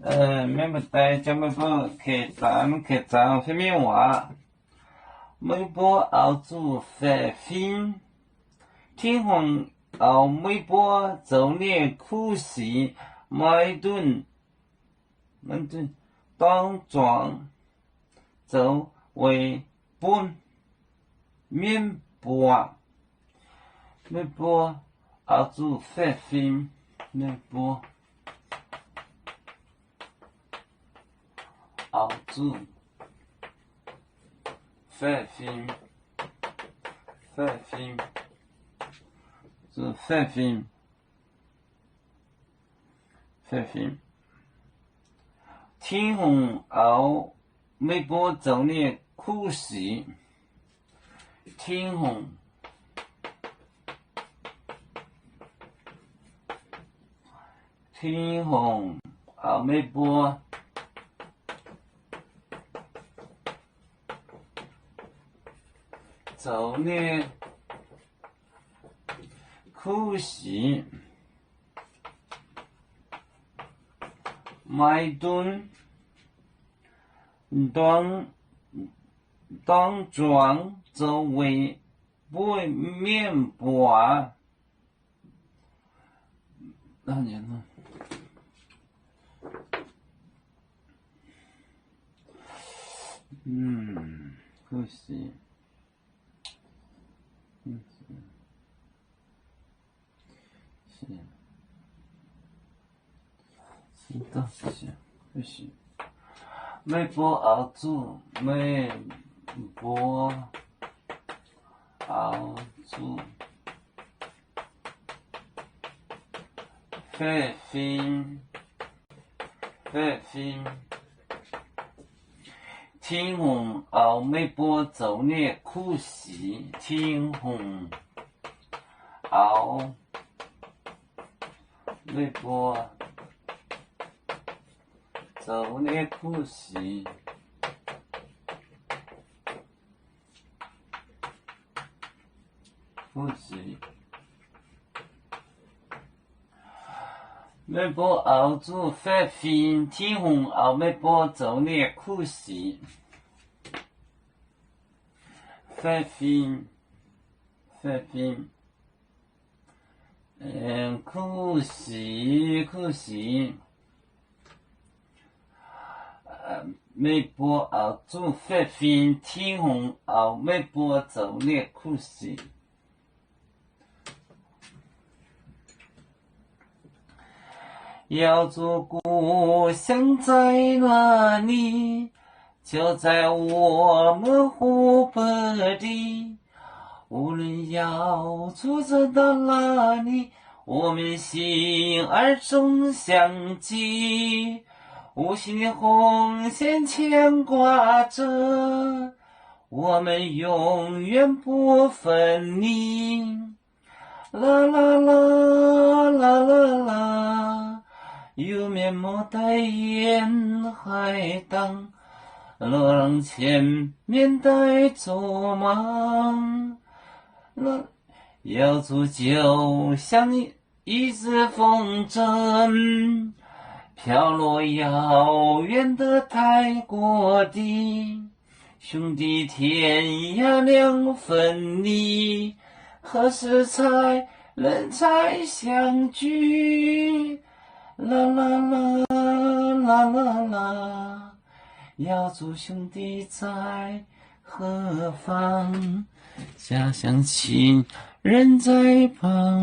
免不带将每波客栈方面话，每波熬煮饭fin，天红熬每波做点苦事，每顿当庄做为本面波，每波熬煮饭fin，每波。熬煮饭fin，做饭fin，天红熬每波做点苦事，天红熬每波。做点苦事，每顿当庄做为本面波，那年呢？苦事。是，每波熬煮，每波熬煮，饭fin，天红熬每波做点苦事，天红熬每波做点苦事，每波熬煮饭fin，天红熬每波做点苦事，饭fin，苦事。每波熬煮饭fin，天红熬每波做点苦事。要做故乡在哪里？就在我们湖北里。无论要出走到哪里，我们心儿总相系。无形的红线牵挂着，我们永远不分离。啦啦啦啦啦啦，有面目带沿海荡，浪前面带走忙。要煮就像一只风筝，飘落遥远的泰国地，兄弟天涯两分离，何时才能再相聚？啦啦啦啦啦啦，要做兄弟在何方？家乡亲人在旁。